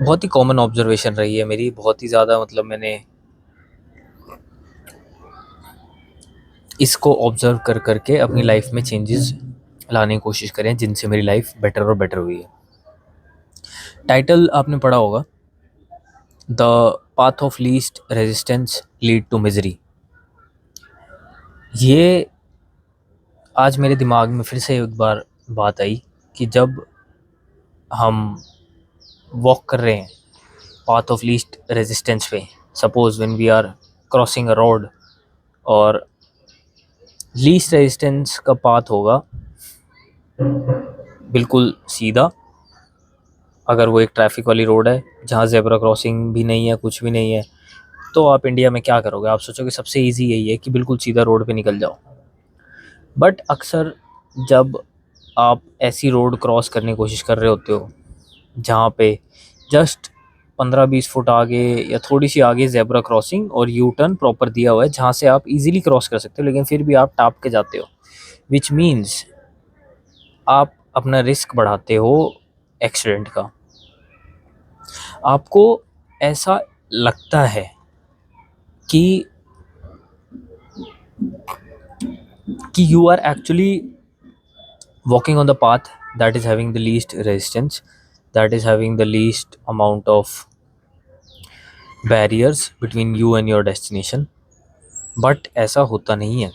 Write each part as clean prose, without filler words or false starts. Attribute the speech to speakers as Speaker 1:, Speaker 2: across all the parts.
Speaker 1: बहुत ही common observation रही है मेरी, बहुत ही ज़्यादा मतलब मैंने इसको ऑब्जर्व कर करके अपनी लाइफ में चेंजेस लाने की कोशिश करें जिनसे मेरी लाइफ बेटर और बेटर हुई है। टाइटल आपने पढ़ा होगा, the path of least resistance lead to misery. ये आज मेरे दिमाग में फिर से एक बार बात आई कि जब हम वॉक कर रहे हैं पाथ ऑफ लीस्ट रेजिस्टेंस पे, suppose when we are crossing a road, और लीस्ट रेजिस्टेंस का पाथ होगा बिल्कुल सीधा। अगर वो एक ट्रैफिक वाली रोड है जहाँ ज़ेब्रा क्रॉसिंग भी नहीं है, कुछ भी नहीं है, तो आप इंडिया में क्या करोगे? आप सोचोगे सबसे इजी यही है कि बिल्कुल सीधा रोड पे निकल जाओ। बट अक्सर जब आप ऐसी रोड क्रॉस करने की कोशिश कर रहे होते हो जहाँ पे जस्ट 15-20 फुट आगे या थोड़ी सी आगे ज़ेब्रा क्रॉसिंग और यू टर्न प्रॉपर दिया हुआ है जहाँ से आप इजीली क्रॉस कर सकते हो, लेकिन फिर भी आप टाप के जाते हो, विच मीन्स आप अपना रिस्क बढ़ाते हो एक्सीडेंट का। आपको ऐसा लगता है कि you are actually walking on the path that is having the least resistance, that is having the least amount of barriers between you and your destination। But ऐसा होता नहीं है।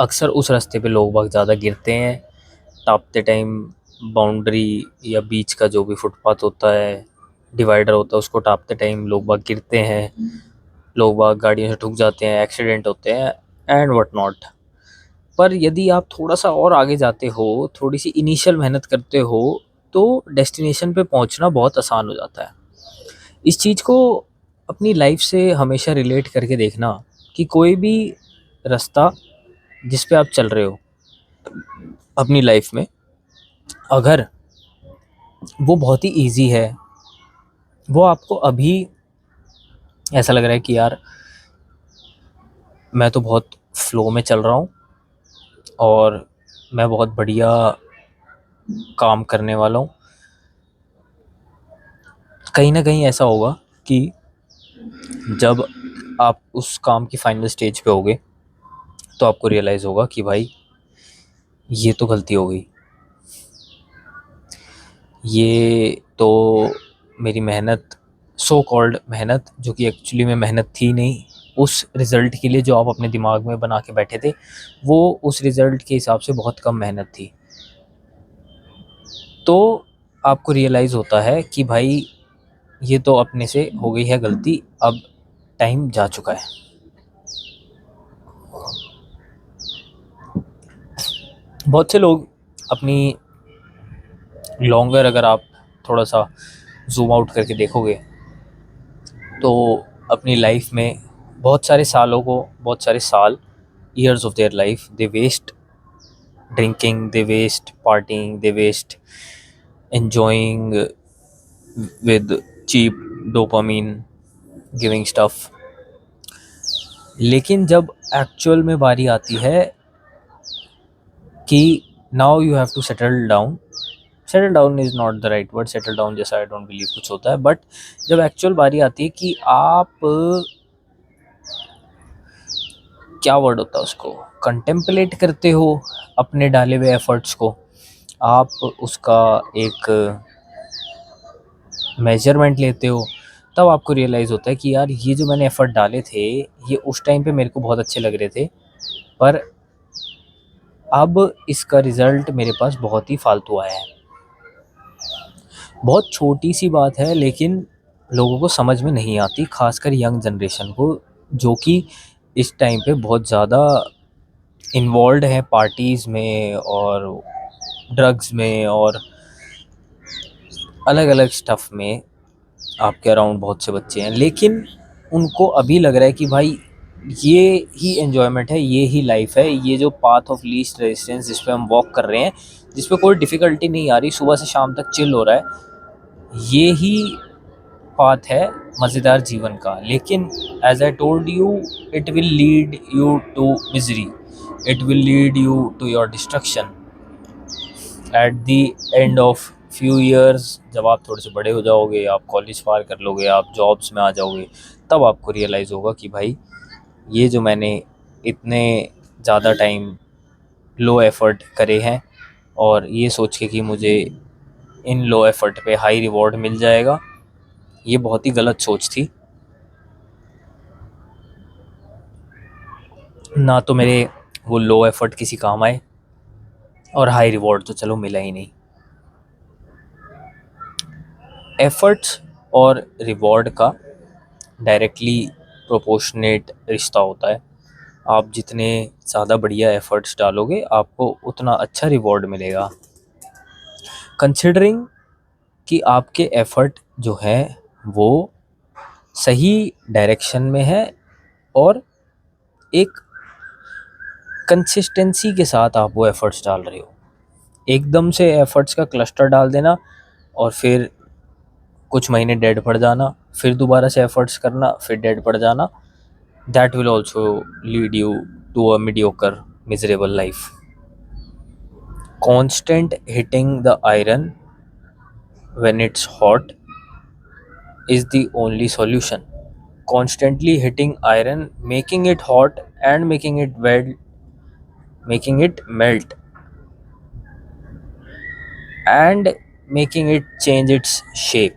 Speaker 1: अक्सर उस रास्ते पे लोग बहुत ज़्यादा गिरते हैं टापते टाइम। बाउंड्री या बीच का जो भी फुटपाथ होता है, डिवाइडर होता है, उसको टापते टाइम लोग बाग गिरते हैं, लोग बाग गाड़ियों से ठुक जाते हैं, एक्सीडेंट होते हैं एंड वट नॉट। पर यदि आप थोड़ा सा और आगे जाते हो, थोड़ी सी इनिशियल मेहनत करते हो, तो डेस्टिनेशन पे पहुंचना बहुत आसान हो जाता है। इस चीज़ को अपनी लाइफ से हमेशा रिलेट करके देखना कि कोई भी रास्ता जिस पे आप चल रहे हो अपनी लाइफ में, अगर वो बहुत ही इजी है, वो आपको अभी ऐसा लग रहा है कि यार मैं तो बहुत फ्लो में चल रहा हूँ और मैं बहुत बढ़िया काम करने वाला हूँ, कहीं ना कहीं ऐसा होगा कि जब आप उस काम की फाइनल स्टेज पे होगे तो आपको रियलाइज़ होगा कि भाई ये तो गलती हो गई, ये तो मेरी मेहनत, सो कॉल्ड मेहनत, जो कि एक्चुअली में मेहनत थी नहीं, उस रिज़ल्ट के लिए जो आप अपने दिमाग में बना के बैठे थे, वो उस रिज़ल्ट के हिसाब से बहुत कम मेहनत थी। तो आपको रियलाइज़ होता है कि भाई ये तो अपने से हो गई है गलती, अब टाइम जा चुका है। बहुत से लोग अपनी लॉन्गर, अगर आप थोड़ा सा जूम आउट करके देखोगे तो अपनी लाइफ में बहुत सारे सालों को, बहुत सारे साल, years of their life they waste drinking, they waste partying, they waste enjoying with cheap dopamine giving stuff. लेकिन जब एक्चुअल में बारी आती है कि now you have to settle down, settle down is not the right word, settle down जैसा I don't believe कुछ होता है, बट जब एक्चुअल बारी आती है कि आप, क्या वर्ड होता है उसको, कंटेम्पलेट करते हो अपने डाले हुए एफर्ट्स को, आप उसका एक मेजरमेंट लेते हो, तब आपको रियलाइज़ होता है कि यार ये जो मैंने एफ़र्ट डाले थे ये उस टाइम पे मेरे को बहुत अच्छे लग रहे थे, पर अब इसका रिज़ल्ट मेरे पास बहुत ही फालतू आया है। बहुत छोटी सी बात है लेकिन लोगों को समझ में नहीं आती, ख़ासकर यंग जनरेशन को, जो कि इस टाइम पे बहुत ज़्यादा इन्वॉल्व है पार्टीज़ में और ड्रग्स में और अलग अलग स्टफ़ में। आपके अराउंड बहुत से बच्चे हैं, लेकिन उनको अभी लग रहा है कि भाई ये ही एन्जॉयमेंट है, ये ही लाइफ है, ये जो पाथ ऑफ लीस्ट रेजिस्टेंस जिस पे हम वॉक कर रहे हैं, जिस पे कोई डिफ़िकल्टी नहीं आ रही, सुबह से शाम तक चिल हो रहा है, ये ही पाथ है मज़ेदार जीवन का। लेकिन as I told you, it will lead you to misery, it will lead you to your destruction at the end of few years जब आप थोड़े से बड़े हो जाओगे, आप कॉलेज पार कर लोगे, आप जॉब्स में आ जाओगे, तब आपको रियलाइज़ होगा कि भाई ये जो मैंने इतने ज़्यादा टाइम लो एफ़र्ट करे हैं और ये सोच के कि मुझे इन लो एफ़र्ट पे हाई रिवॉर्ड मिल जाएगा, ये बहुत ही गलत सोच थी। ना तो मेरे वो लो एफ़र्ट किसी काम आए और हाई रिवॉर्ड तो चलो मिला ही नहीं। एफ़र्ट्स और रिवॉर्ड का डायरेक्टली प्रोपोर्शनेट रिश्ता होता है। आप जितने ज़्यादा बढ़िया एफ़र्ट्स डालोगे, आपको उतना अच्छा रिवॉर्ड मिलेगा। कंसिडरिंग कि आपके एफ़र्ट जो है वो सही डायरेक्शन में है और एक कंसिस्टेंसी के साथ आप वो एफ़र्ट्स डाल रहे हो। एकदम से एफ़र्ट्स का क्लस्टर डाल देना और फिर कुछ महीने डेड पड़ जाना, फिर दोबारा से एफ़र्ट्स करना, फिर डेड पड़ जाना, that will also lead you to a mediocre miserable life. Constant hitting the iron when it's hot is the only solution. Constantly hitting iron, making it hot and making it melt and making it change its shape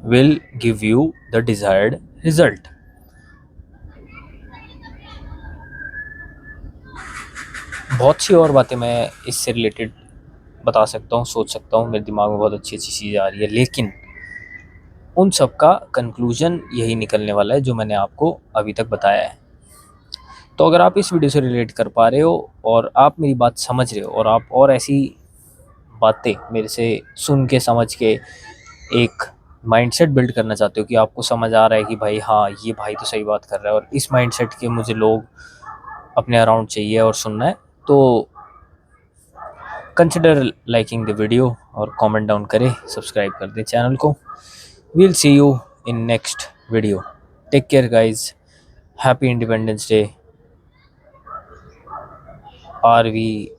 Speaker 1: will give you the desired result. बहुत सी और बातें मैं इससे related बता सकता हूँ, सोच सकता हूँ, मेरे दिमाग में बहुत अच्छी अच्छी चीज़ें आ रही है, लेकिन उन सब का कंक्लूजन यही निकलने वाला है जो मैंने आपको अभी तक बताया है। तो अगर आप इस वीडियो से रिलेट कर पा रहे हो और आप मेरी बात समझ रहे हो और आप और ऐसी बातें मेरे से सुन के समझ के एक माइंडसेट बिल्ड करना चाहते हो कि आपको समझ आ रहा है कि भाई हाँ, ये भाई तो सही बात कर रहा है और इस माइंडसेट के मुझे लोग अपने अराउंड चाहिए और सुनना है, तो कंसिडर लाइकिंग द वीडियो और कमेंट डाउन करें, सब्सक्राइब कर दें चैनल को। We'll see you in next video. Take care guys, happy independence day. Are we